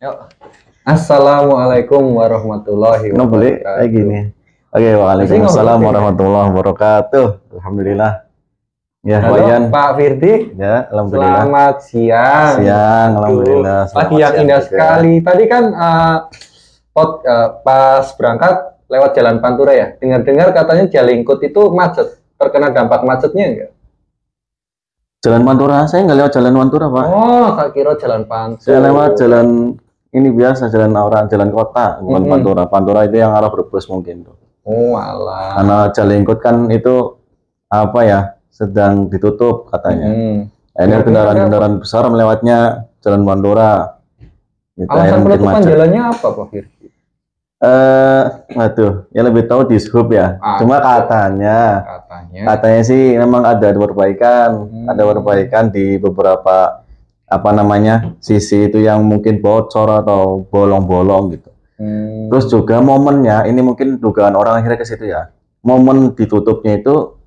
Yuk. Assalamualaikum warahmatullahi Nggak boleh wabarakatuh. kayak gini. Oke, waalaikumsalam warahmatullahi wabarakatuh. Alhamdulillah. Ya, Halo Wayan. Pak Firdi. Ya, alhamdulillah. Selamat siang. Siang, alhamdulillah. Pagi yang indah sekali. Tadi kan pas berangkat lewat Jalan Pantura ya. Dengar-dengar katanya Jalingkut itu macet. Terkena dampak macetnya enggak? Jalan Pantura, saya nggak lewat Jalan Pantura, Pak. Oh, tak kira Jalan Pantura. Saya lewat jalan ini biasa, jalan orang, jalan kota, bukan Pantura. Pantura itu yang arah Brebes mungkin tuh. Oh, alah. Karena Jalingkut kan itu apa ya, sedang ditutup katanya. Ini kendaraan-kendaraan besar melewatnya Jalan Pantura. Alasan penutupan jalannya apa, Pak Firdi? Waduh, ya lebih tahu di Sub ya. Cuma katanya sih memang ada perbaikan di beberapa sisi itu yang mungkin bocor atau bolong-bolong gitu. Terus juga momennya ini mungkin dugaan orang akhirnya ke situ ya. Momen ditutupnya itu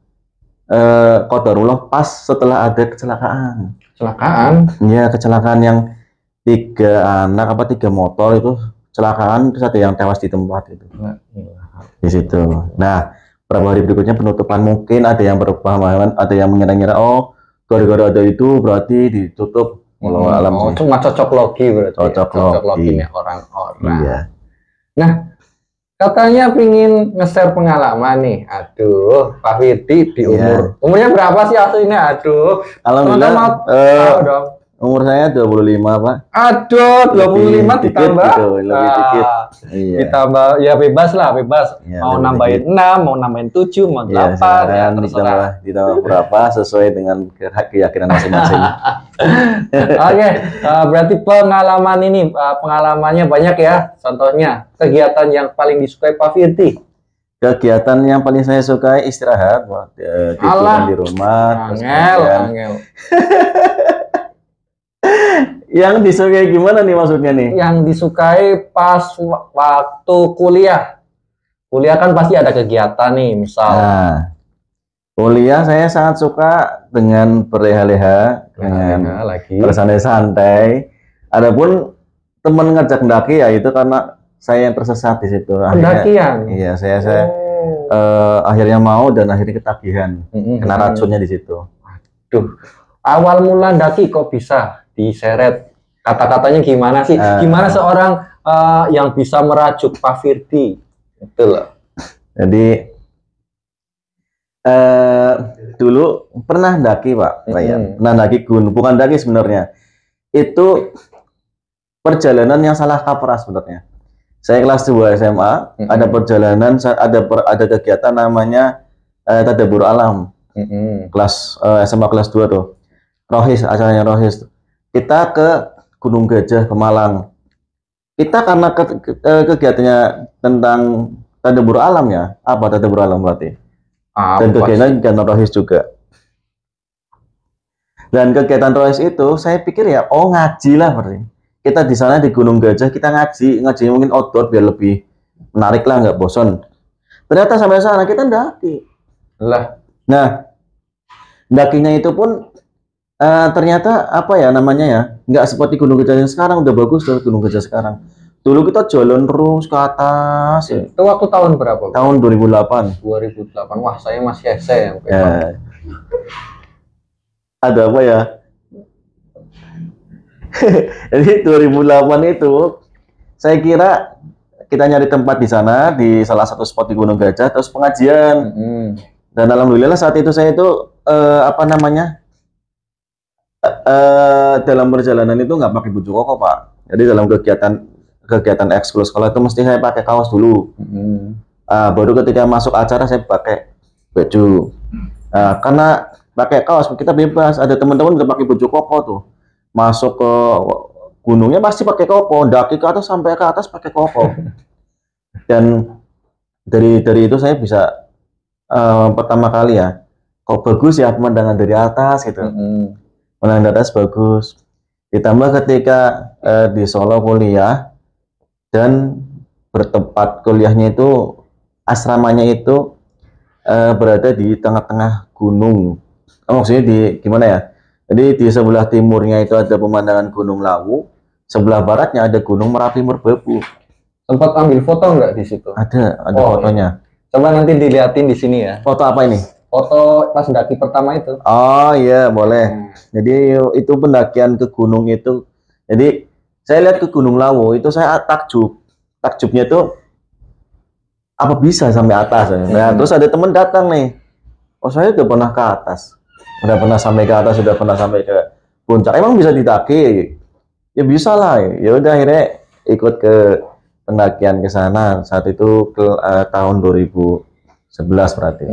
qadarullah pas setelah ada kecelakaan. Kecelakaan? Iya, kecelakaan yang 3 motor itu kecelakaan, terus ada yang tewas di tempat itu. Di situ. Nah, beberapa hari berikutnya penutupan, mungkin ada yang berpemahaman, ada yang mengira-ngira gara-gara ada itu berarti ditutup. Oh, cuma cocok logi berarti. Cocok logi orang-orang. Iya. Nah, katanya pingin nge-share pengalaman nih. Aduh, Pak Firdi di umurnya berapa sih aslinya? Aduh. Alhamdulillah. Tahu dong. Umur saya 25, Pak. Aduh, 25 ditambah gitu, lebih dikit. Iya. Ditambah ya bebas lah, bebas. Ya, mau nambahin dikit. 6, mau nambahin 7, mau 8, ya terserah. Ditambah berapa sesuai dengan keyakinan masing-masing. Oke, berarti pengalaman ini pengalamannya banyak ya. Contohnya kegiatan yang paling disukai Pak Firdi. Kegiatan yang paling saya sukai istirahat, tiduran di rumah. Angel. Yang disukai gimana nih maksudnya nih? Yang disukai pas waktu kuliah. Kuliah kan pasti ada kegiatan nih, misal. Nah, kuliah saya sangat suka dengan berleha-leha, dengan bersantai-santai. Adapun teman ngajak mendaki ya itu karena saya yang tersesat di situ. Pendakian? Iya, saya akhirnya mau dan akhirnya ketagihan, kena racunnya di situ. Aduh, awal mula mendaki kok bisa diseret? Kata-katanya gimana sih? Gimana seorang yang bisa merajuk Pak Firdi? Betul. Jadi dulu pernah daki, Pak. Pernah daki gunung, bukan daki sebenarnya. Itu perjalanan yang salah kaprah sebenarnya. Saya kelas 2 SMA, ada perjalanan, ada kegiatan namanya Tadabbur Alam. Kelas SMA kelas 2 tuh. Rohis, acaranya Rohis. Kita ke Gunung Gajah ke Malang. Kita karena kegiatannya tentang Tadabbur Alam ya. Apa Tadabbur Alam berarti? Dan kegiatan Rohis juga. Dan kegiatan Rohis itu saya pikir ya, ngaji lah berarti. Kita di sana di Gunung Gajah kita ngaji mungkin outdoor biar lebih menarik lah, nggak bosan. Ternyata sampai sana kita ndaki. Nah, ndakinya itu pun ternyata nggak seperti Gunung Gajah yang sekarang, udah bagus tuh Gunung Gajah sekarang. Dulu kita jalan terus ke atas. Ya. Itu waktu tahun berapa? Tahun 2008. 2008. Wah, saya masih SMP. Ya. Ada apa ya? Jadi 2008 itu saya kira kita nyari tempat di sana, di salah satu spot di Gunung Gajah, terus pengajian. Dan alhamdulillah saat itu saya itu dalam perjalanan itu nggak pakai baju koko, Pak. Jadi dalam kegiatan ekskul sekolah itu mesti saya pakai kaos dulu. Baru ketika masuk acara saya pakai baju. Karena pakai kaos kita bebas. Ada teman-teman udah pakai baju koko tuh, masuk ke gunungnya pasti pakai koko, daki ke atas sampai ke atas pakai koko. Dan dari itu saya bisa pertama kali ya, kok bagus ya pemandangan dari atas gitu. Pemandangan dari atas bagus. Ditambah ketika di Solo kuliah dan bertempat kuliahnya itu asramanya itu berada di tengah-tengah gunung. Maksudnya di gimana ya? Jadi di sebelah timurnya itu ada pemandangan Gunung Lawu, sebelah baratnya ada Gunung Merapi Merbabu. Sempat ambil foto nggak di situ? Ada Oh, fotonya. Coba nanti diliatin di sini ya. Foto apa ini? Foto pas daki pertama itu. Oh iya, boleh. Jadi itu pendakian ke gunung itu. Jadi saya lihat ke Gunung Lawu itu saya takjub. Takjubnya itu apa bisa sampai atas ya? Nah, terus ada teman datang nih. Oh, saya udah pernah ke atas. Udah pernah sampai ke atas, sudah pernah sampai ke puncak. Emang bisa didaki? Ya bisa lah. Ya udah akhirnya ikut ke pendakian ke sana. Saat itu ke tahun 2011 berarti.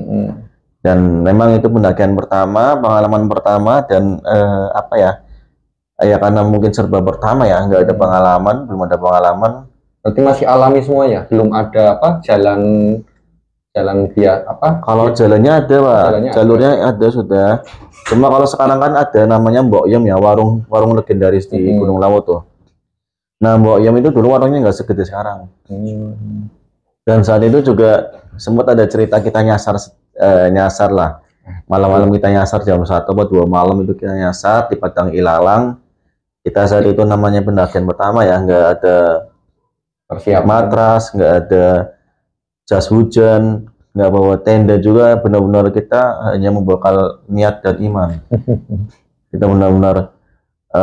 Dan memang itu pendakian pertama, pengalaman pertama dan apa ya? Ya karena mungkin serba pertama ya, nggak ada pengalaman, belum ada pengalaman. Berarti masih alami semuanya, belum ada apa jalan biar apa? Kalau jalannya ada, Pak. Jalannya Jalurnya ada sudah. Cuma kalau sekarang kan ada namanya Mbok Yem ya, warung legendaris di Gunung Lawu tuh. Nah, Mbok Yem itu dulu warungnya nggak segede sekarang. Dan saat itu juga sempat ada cerita kita nyasar lah. Malam-malam kita nyasar jam 1 atau 2 malam itu kita nyasar di Padang Ilalang. Kita saat itu namanya pendakian pertama ya, nggak ada persiapan matras, nggak ada jas hujan, nggak bawa tenda juga, benar-benar kita hanya membekal niat dan iman. Kita benar-benar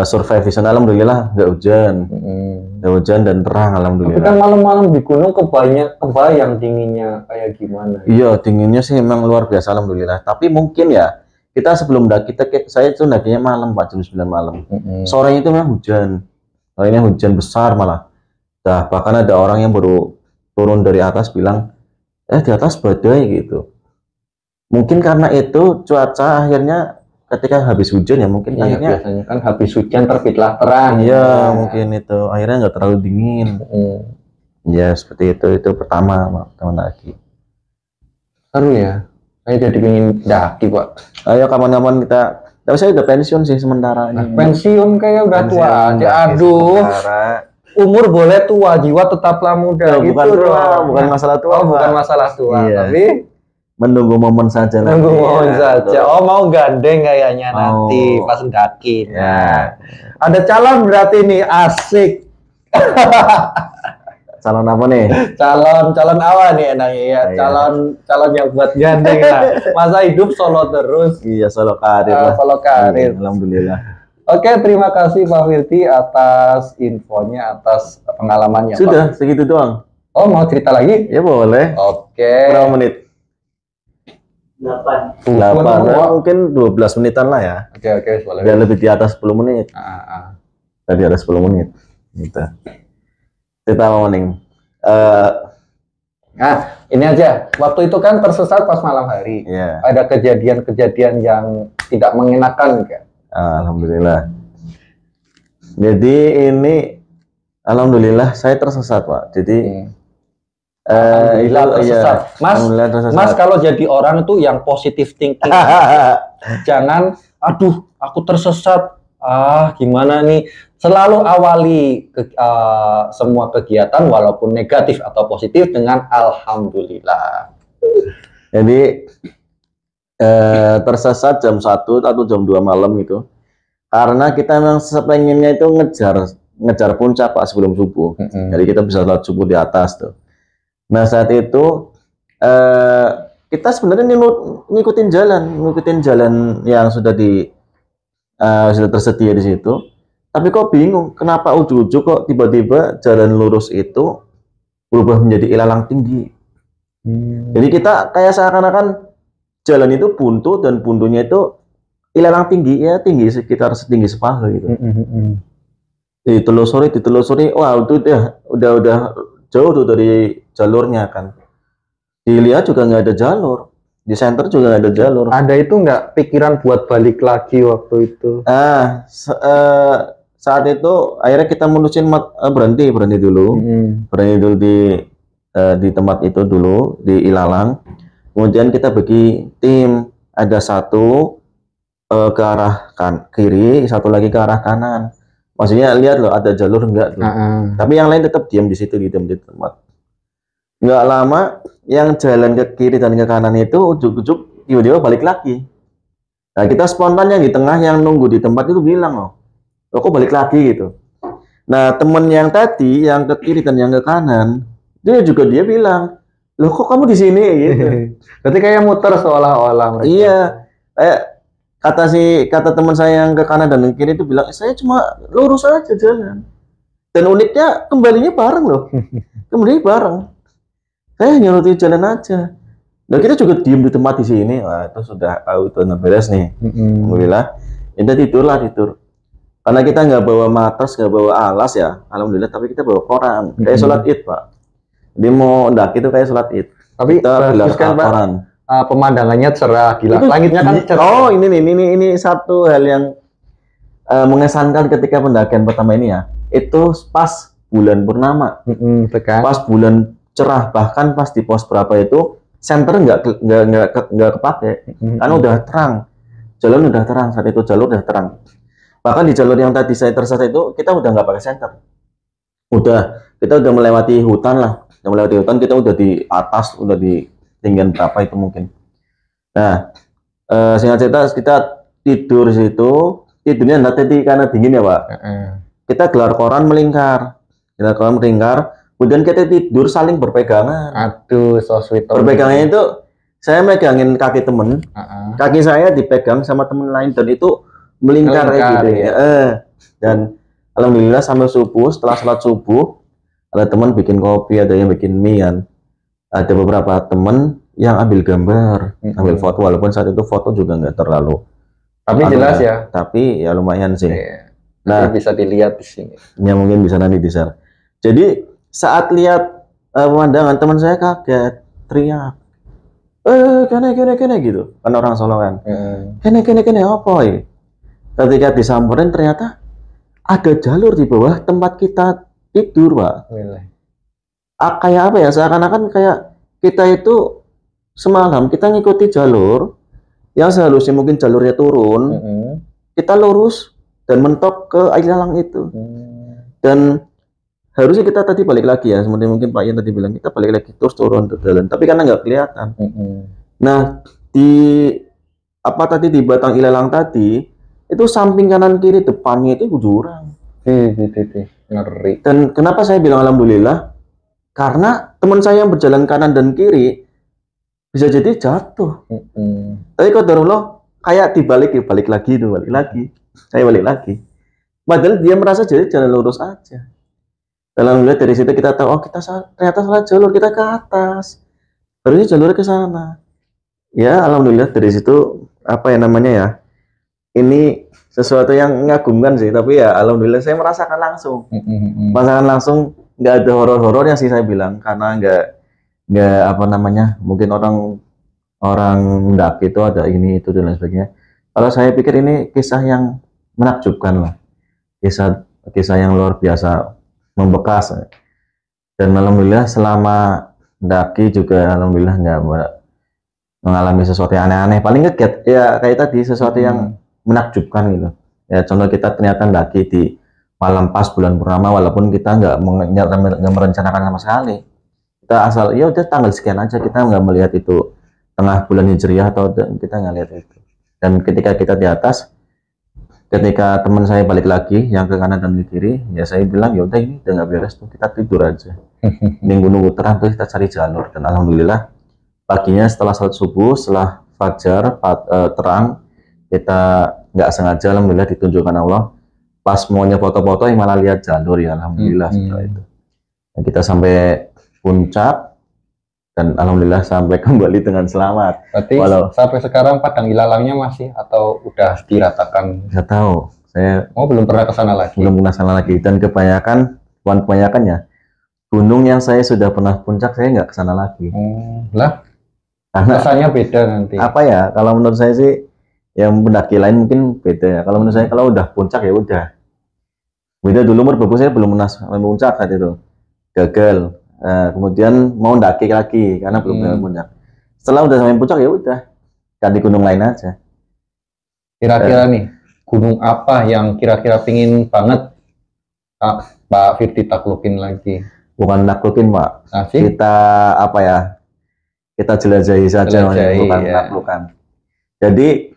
survive di sana. Alhamdulillah nggak hujan dan terang, alhamdulillah. Tapi kan malam-malam di gunung kebayang dinginnya kayak gimana? Iya, dinginnya sih memang luar biasa, alhamdulillah. Tapi mungkin ya kita sebelum saya itu dakinya malam, Pak, jam 9 malam. Sorenya itu memang hujan, sorenya hujan besar malah. Nah, bahkan ada orang yang baru turun dari atas bilang, di atas badai gitu. Mungkin karena itu cuaca akhirnya ketika habis hujan ya mungkin akhirnya biasanya kan habis hujan terbitlah terang. Iya, mungkin itu akhirnya nggak terlalu dingin. Ya seperti itu pertama teman lagi. Seru ya. Saya jadi pengen daki, Pak. Ayo kapan-kapan kita. Tapi saya udah pensiun sih sementara ini. Pensiun kayak udah tua aja. Aduh. Umur boleh tua, jiwa tetaplah muda. Bukan masalah tua. Bukan masalah tua, tapi menunggu momen saja. Menunggu momen saja. Oh, mau gandeng kayaknya nanti pas daki. Ya. Ada calon berarti nih, asik. Calon apa nih? Calon apa nih enaknya ya? Calon yang buat gandeng lah. Masa hidup solo terus. Iya, solo karir lah. Solo karir. Alhamdulillah. Oke, terima kasih Pak Firdy atas infonya, atas pengalamannya. Sudah, segitu doang. Oh, mau cerita lagi? Ya boleh. Oke. Berapa menit? 8. Mungkin 12 menitan lah ya. Oke, boleh. Biar lebih di atas 10 menit. Di atas 10 menit. Gitu. Cerita apa nih? Nah, ini aja. Waktu itu kan tersesat pas malam hari. Ada kejadian-kejadian yang tidak mengenakan kan? Alhamdulillah. Jadi ini alhamdulillah saya tersesat, Pak. Jadi alhamdulillah tersesat. Mas kalau jadi orang itu yang positif thinking. Jangan, aduh, aku tersesat. Gimana nih? Selalu awali semua kegiatan walaupun negatif atau positif dengan alhamdulillah. Jadi tersesat jam 1 atau jam 2 malam itu karena kita memang sepengennya itu ngejar puncak, Pak, sebelum subuh. Jadi kita bisa sholat subuh di atas tuh. Nah, saat itu kita sebenarnya ngikutin jalan yang sudah tersedia di situ. Tapi kok bingung, kenapa ujung-ujung kok tiba-tiba jalan lurus itu berubah menjadi ilalang tinggi. Jadi kita kayak seakan-akan jalan itu buntu dan buntunya itu ilalang tinggi, ya tinggi sekitar setinggi sepaha gitu. Ditelusuri, wah itu udah jauh tuh dari jalurnya kan. Dilihat juga nggak ada jalur. Di center juga nggak ada jalur. Ada itu nggak pikiran buat balik lagi waktu itu? Saat itu akhirnya kita mutusin berhenti dulu. Berhenti dulu di tempat itu dulu di Ilalang. Kemudian kita bagi tim, ada satu ke arah kiri, satu lagi ke arah kanan. Maksudnya lihat loh ada jalur enggak tuh. Tapi yang lain tetap diam di situ, diam di tempat. Nggak lama yang jalan ke kiri dan ke kanan itu ujuk-ujuk tiba-tiba balik lagi. Nah, kita spontan yang di tengah yang nunggu di tempat itu bilang, loh kok balik lagi gitu. Nah, temen yang tadi, yang ke kiri dan yang ke kanan, dia bilang, loh kok kamu di sini gitu. Berarti kayak muter seolah-olah mereka. Iya, kayak kata teman saya yang ke kanan dan ke kiri itu bilang, saya cuma lurus aja jalan. Dan uniknya kembalinya bareng loh, kembali bareng. Saya hanya nurutin jalan aja. Nah kita juga diem di tempat di sini, wah itu sudah auto beres nih. Alhamdulillah, kita tidur. Karena kita nggak bawa matras, nggak bawa alas ya, alhamdulillah. Tapi kita bawa koran, kayak sholat id pak. Jadi mau ndaki itu kayak sholat id. Tapi kita bagus kan pak, pemandangannya cerah, gila. Itu, langitnya kan cerah. Oh ini satu hal yang mengesankan ketika pendakian pertama ini ya. Itu pas bulan purnama, pas bulan cerah, bahkan pas di pos berapa itu senter nggak kepake, karena udah terang, jalur udah terang saat itu, jalur udah terang. Bahkan di jalur yang tadi saya tersesat itu kita udah nggak pakai senter, kita udah melewati hutan lah, kita udah di atas, udah di tinggian berapa itu mungkin. Nah singkat cerita kita tidur situ, tidurnya nanti karena dingin ya pak. Kita gelar koran melingkar, kemudian kita tidur saling berpegangan. Aduh, so sweet. Berpegangannya itu saya megangin kaki temen, kaki saya dipegang sama temen lain dan itu melingkar kayak gitu ya. Dan alhamdulillah sampai subuh, setelah sholat subuh ada teman bikin kopi, ada yang bikin mie kan. Ada beberapa temen yang ambil gambar, ambil foto, walaupun saat itu foto juga nggak terlalu. Tapi jelas ya. Tapi ya lumayan sih. Nah, bisa dilihat di sini. Ya mungkin bisa nanti di-share. Jadi saat lihat pemandangan, teman saya kaget, teriak, kene gitu. Kan orang Solo kan. Kene apa ya? Ketika disamperin ternyata ada jalur di bawah tempat kita tidur, Pak. Kayak apa ya? Seakan-akan kayak kita itu semalam kita ngikuti jalur yang seharusnya mungkin jalurnya turun, kita lurus dan mentok ke air lalang itu. Dan harusnya kita tadi balik lagi ya, seperti mungkin Pak Ian tadi bilang, kita balik lagi terus turun ke jalan, tapi karena nggak kelihatan. Nah di batang ilalang tadi itu samping kanan kiri depannya itu jurang. Ngeri. Dan kenapa saya bilang alhamdulillah? Karena teman saya yang berjalan kanan dan kiri bisa jadi jatuh. Tapi qadarullah kayak balik lagi. Saya balik lagi. Padahal dia merasa jadi jalan lurus aja. Alhamdulillah dari situ kita tahu, oh kita ternyata salah jalur, kita ke atas. Harusnya jalurnya ke sana. Ya alhamdulillah dari situ apa ya namanya ya. Ini sesuatu yang mengagumkan sih, tapi ya alhamdulillah saya merasakan langsung. Nggak ada horor-horornya sih saya bilang, karena nggak apa namanya, mungkin orang mendaki itu ada ini itu dan lain sebagainya. Kalau saya pikir ini kisah yang menakjubkan lah, kisah yang luar biasa, membekas. Dan alhamdulillah selama mendaki juga alhamdulillah nggak mengalami sesuatu yang aneh-aneh. Paling kaget ya kayak tadi sesuatu yang menakjubkan gitu. Ya contoh kita ternyata mendaki di malam pas bulan purnama, walaupun kita nggak merencanakan sama sekali. Kita asal ya udah tanggal sekian aja, kita nggak melihat itu tengah bulan hijriah atau kita nggak lihat itu. Dan ketika kita di atas, ketika teman saya balik lagi yang ke kanan dan ke kiri, ya saya bilang ya udah ini udah nggak beres tuh, kita tidur aja. Nunggu terang terus kita cari jalur. Dan alhamdulillah paginya setelah salat subuh, setelah fajar terang, kita nggak sengaja alhamdulillah ditunjukkan Allah pas maunya foto-foto yang malah lihat jalur ya alhamdulillah setelah itu. Dan kita sampai puncak dan alhamdulillah sampai kembali dengan selamat. Berarti sampai sekarang padang ilalangnya masih atau udah diratakan? Nggak tahu. Saya belum pernah ke sana lagi. Belum pernah sana lagi. Dan kebanyakannya gunung yang saya sudah pernah puncak saya nggak ke sana lagi. Lah, karena rasanya beda nanti. Apa ya? Kalau menurut saya sih yang pendaki lain mungkin beda ya. Kalau menurut saya kalau udah puncak ya udah. Beda dulu Merbabu saya belum pernah puncak saat itu. Gagal. Kemudian mau ndaki lagi karena belum sampai puncak. Setelah udah sampai puncak ya udah ganti gunung lain aja. Kira-kira nih gunung apa yang kira-kira pingin banget Pak Firdi taklukin lagi? Bukan taklukin Pak. Kita apa ya? Kita jelajahi saja, bukan taklukan. Jadi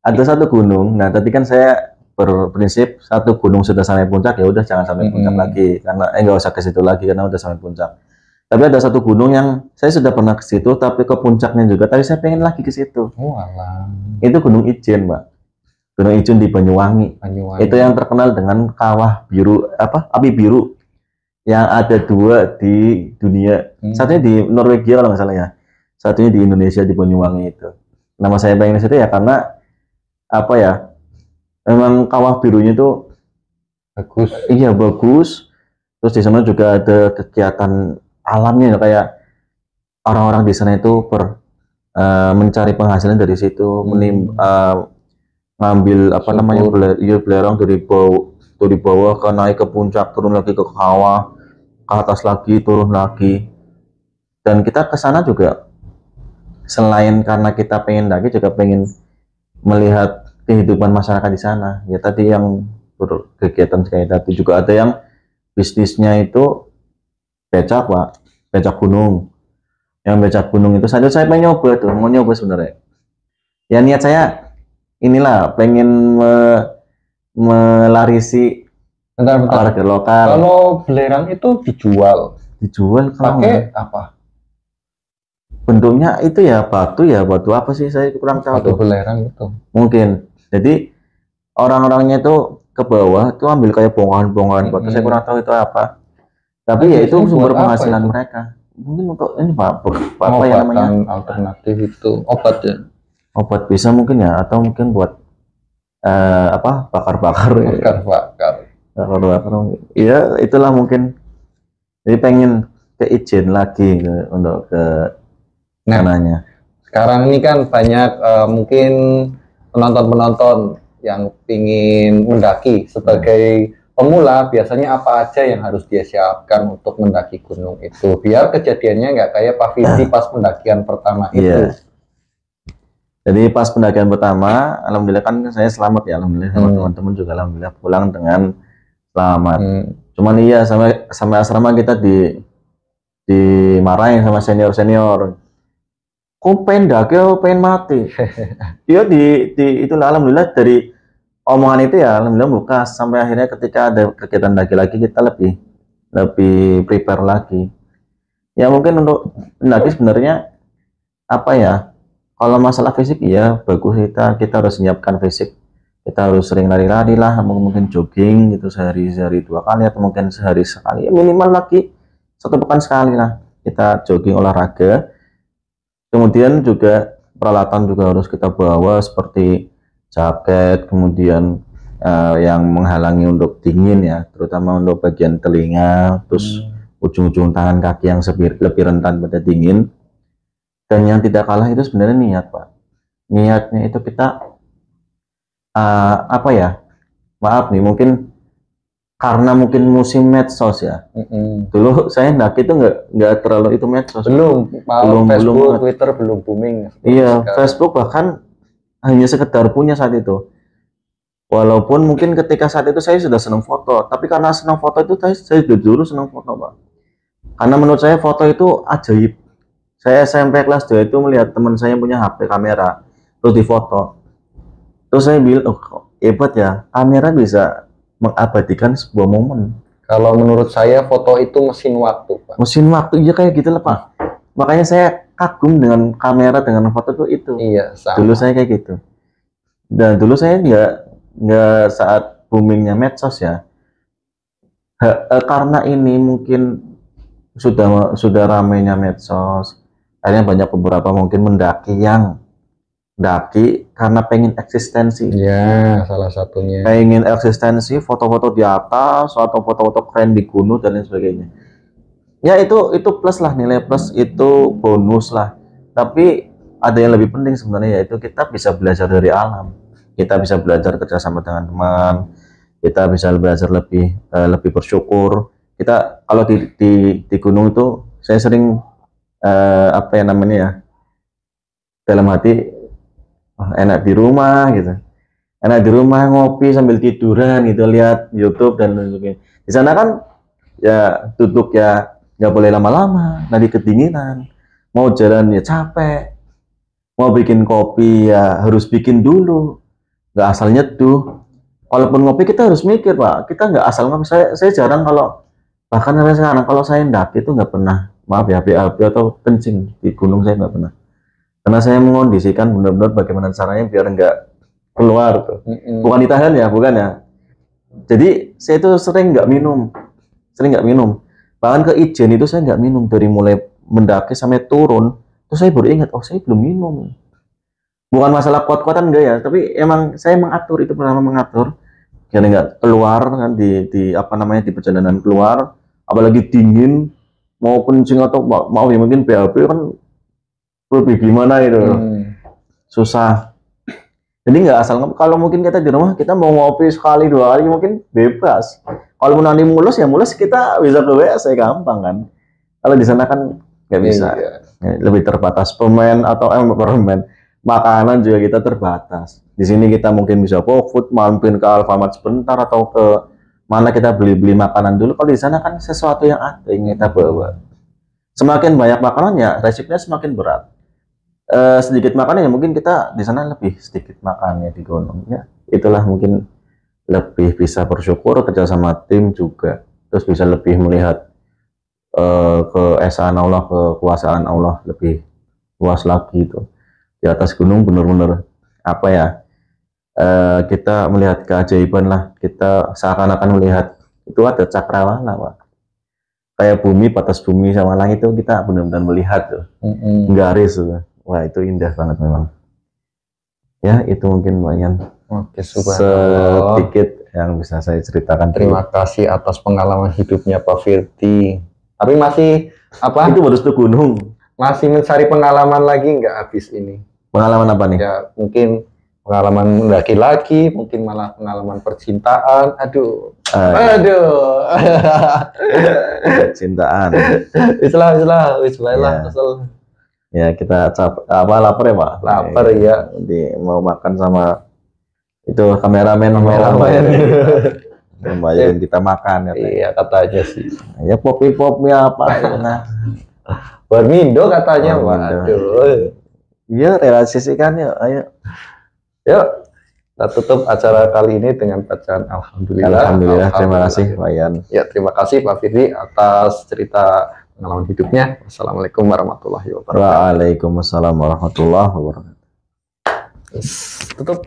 ada satu gunung. Nah tadi kan saya berprinsip satu gunung sudah sampai puncak ya udah jangan sampai puncak lagi karena nggak usah ke situ lagi karena udah sampai puncak. Tapi ada satu gunung yang saya sudah pernah ke situ tapi ke puncaknya juga tapi saya pengen lagi ke situ. Oh, alah. Itu Gunung Ijen, Mbak. Gunung Ijen di Banyuwangi. Itu yang terkenal dengan kawah biru api biru yang ada 2 di dunia. Satunya di Norwegia kalau nggak salah ya. Satunya di Indonesia di Banyuwangi itu. Nama saya pengen ke situ ya karena apa ya? Memang kawah birunya itu bagus. Iya, bagus. Terus di sana juga ada kegiatan alamnya kayak orang-orang di sana itu mencari penghasilan dari situ, ngambil apa namanya belerang dari bawah ke naik ke puncak, turun lagi ke kawah, ke atas lagi, turun lagi. Dan kita ke sana juga selain karena kita pengen lagi juga pengen melihat kehidupan masyarakat di sana. Ya tadi yang kegiatan kayak tadi juga ada yang bisnisnya itu becak, Pak, becak gunung. Yang becak gunung itu saya pengen nyoba tuh, mau nyoba sebenarnya. Ya niat saya inilah pengen melarisi olahraga lokal. Kalau belerang itu dijual pakai apa? Bentuknya itu ya batu apa sih saya kurang tahu. Batu belerang itu. Mungkin. Jadi orang-orangnya itu ke bawah itu ambil kayak bongkahan batu. Saya kurang tahu itu apa. Tapi ya itu sumber penghasilan mereka. Mungkin untuk ini apa ya namanya? Alternatif itu obat ya. Obat bisa mungkin ya atau mungkin buat bakar-bakar. Iya, itulah mungkin. Jadi pengen ke Ijen lagi untuk ke sananya. Sekarang ini kan banyak mungkin penonton-penonton yang ingin mendaki sebagai pemula, biasanya apa aja yang harus dia siapkan untuk mendaki gunung itu biar kejadiannya nggak kayak Pak Firdi pas pendakian pertama itu. Jadi pas pendakian pertama, alhamdulillah kan saya selamat ya, alhamdulillah sama teman-teman juga alhamdulillah pulang dengan selamat. Cuman iya sampai asrama kita dimarahin sama senior. Kok pengen daki, pengen mati. Iya itu alhamdulillah dari omongan itu ya alhamdulillah buka sampai akhirnya ketika ada kegiatan daki lagi kita lebih prepare lagi. Ya mungkin untuk mendaki sebenarnya apa ya? Kalau masalah fisik ya bagus kita harus menyiapkan fisik. Kita harus sering lari-lari lah, mungkin jogging gitu sehari 2 kali atau mungkin sehari sekali. Ya, minimal lagi 1 pekan sekali lah kita jogging olahraga. Kemudian juga peralatan juga harus kita bawa seperti jaket, kemudian yang menghalangi untuk dingin ya, terutama untuk bagian telinga, terus ujung-ujung tangan kaki yang lebih rentan pada dingin. Dan yang tidak kalah itu sebenarnya niat, Pak. Niatnya itu kita apa ya? Maaf nih, mungkin karena mungkin musim medsos ya. Dulu saya ndaki itu nggak terlalu itu medsos. Belum Facebook, Twitter belum booming. Iya, sekarang. Facebook bahkan hanya sekedar punya saat itu. Walaupun mungkin ketika saat itu saya sudah senang foto, tapi karena senang foto itu saya dulu senang foto, Pak. Karena menurut saya foto itu ajaib. Saya SMP kelas 2 itu melihat teman saya punya HP kamera, terus difoto. Terus saya bilang, oh, hebat ya, kamera bisa mengabadikan sebuah momen. Kalau menurut saya foto itu mesin waktu, Pak. Mesin waktu, iya kayak gitu lah, Pak. Makanya saya kagum dengan kamera, dengan foto itu. Iya, sama. Dulu saya kayak gitu. Dan dulu saya nggak saat boomingnya medsos ya. Karena ini mungkin sudah ramainya medsos. Akhirnya banyak beberapa mungkin mendaki yang karena pengen eksistensi. Ya, salah satunya. Pengen eksistensi, foto-foto di atas atau foto-foto keren di gunung dan lain sebagainya. Ya itu plus lah, nilai plus itu bonus lah. Tapi ada yang lebih penting sebenarnya, yaitu kita bisa belajar dari alam. Kita bisa belajar kerjasama dengan teman. Kita bisa belajar lebih bersyukur. Kita kalau di gunung itu saya sering apa yang namanya ya, dalam hati enak di rumah gitu, enak di rumah ngopi sambil tiduran gitu, lihat YouTube dan lain sebagainya. Di sana kan ya duduk ya nggak boleh lama-lama, nanti kedinginan, mau jalan ya capek, mau bikin kopi ya harus bikin dulu, nggak asal nyeduh. Walaupun ngopi kita harus mikir Pak, kita nggak asal ngopi. Saya jarang kalau bahkan sampai sekarang kalau saya ndaki itu nggak pernah, maaf ya, BAB atau kencing di gunung saya nggak pernah. Karena saya mengondisikan benar-benar bagaimana caranya biar nggak keluar tuh. Bukan ditahan ya, bukan ya. Jadi saya itu sering nggak minum, Bahkan ke Ijen itu saya nggak minum dari mulai mendaki sampai turun. Terus saya baru ingat, oh saya belum minum. Bukan masalah kuat-kuatan enggak ya, tapi emang saya mengatur itu, pertama mengatur biar nggak keluar kan di apa namanya di perjalanan keluar, apalagi dingin mau kencing atau mau ya mungkin BAB kan lebih gimana itu susah. Jadi nggak asal kalau mungkin kita di rumah kita mau ngopi sekali 2 kali mungkin bebas. Kalau mau nanti mulus ya mulus kita bisa ke WC gampang kan. Kalau di sana kan nggak bisa. Lebih terbatas permen atau permen. Makanan juga kita terbatas. Di sini kita mungkin bisa GoFood, mampir ke Alfamart sebentar atau ke mana kita beli-beli makanan dulu. Kalau di sana kan sesuatu yang ada yang kita bawa. Semakin banyak makanannya, resikonya semakin berat. Sedikit makannya mungkin kita di sana lebih sedikit makannya di gunung ya. Itulah mungkin lebih bisa bersyukur kerja sama tim juga. Terus bisa lebih melihat keesaan Allah, kekuasaan Allah lebih luas lagi itu. Di atas gunung benar-benar apa ya, kita melihat keajaiban lah, kita seakan-akan melihat itu ada cakrawala Pak. Kayak bumi, batas bumi sama langit itu kita benar-benar melihat tuh, garis tuh. Wah itu indah banget memang ya. Itu mungkin lumayan sedikit yang bisa saya ceritakan. Terima kasih atas pengalaman hidupnya Pak Firdy. Tapi masih apa, itu baru satu gunung, masih mencari pengalaman lagi nggak habis ini? Pengalaman apa nih? Ya mungkin pengalaman mendaki lagi, mungkin malah pengalaman percintaan. Aduh. Cintaan. Islah. Ya kita apa lapar ya Pak? Lapar ya. Nanti mau makan sama itu kameramen. Membayarin kita makan. Iya katanya sih. Ya popi-popnya apa? Nah. Bermindo katanya Pak. Aduh. Iya, realisasikan ya, ayo. Yuk, kita tutup acara kali ini dengan bacaan Alhamdulillah. Alhamdulillah, terima kasih Pak Yan. Ya, terima kasih Pak Firdy atas cerita pengalaman hidupnya. Wassalamualaikum warahmatullahi wabarakatuh. Waalaikumsalam warahmatullahi wabarakatuh. Tutup.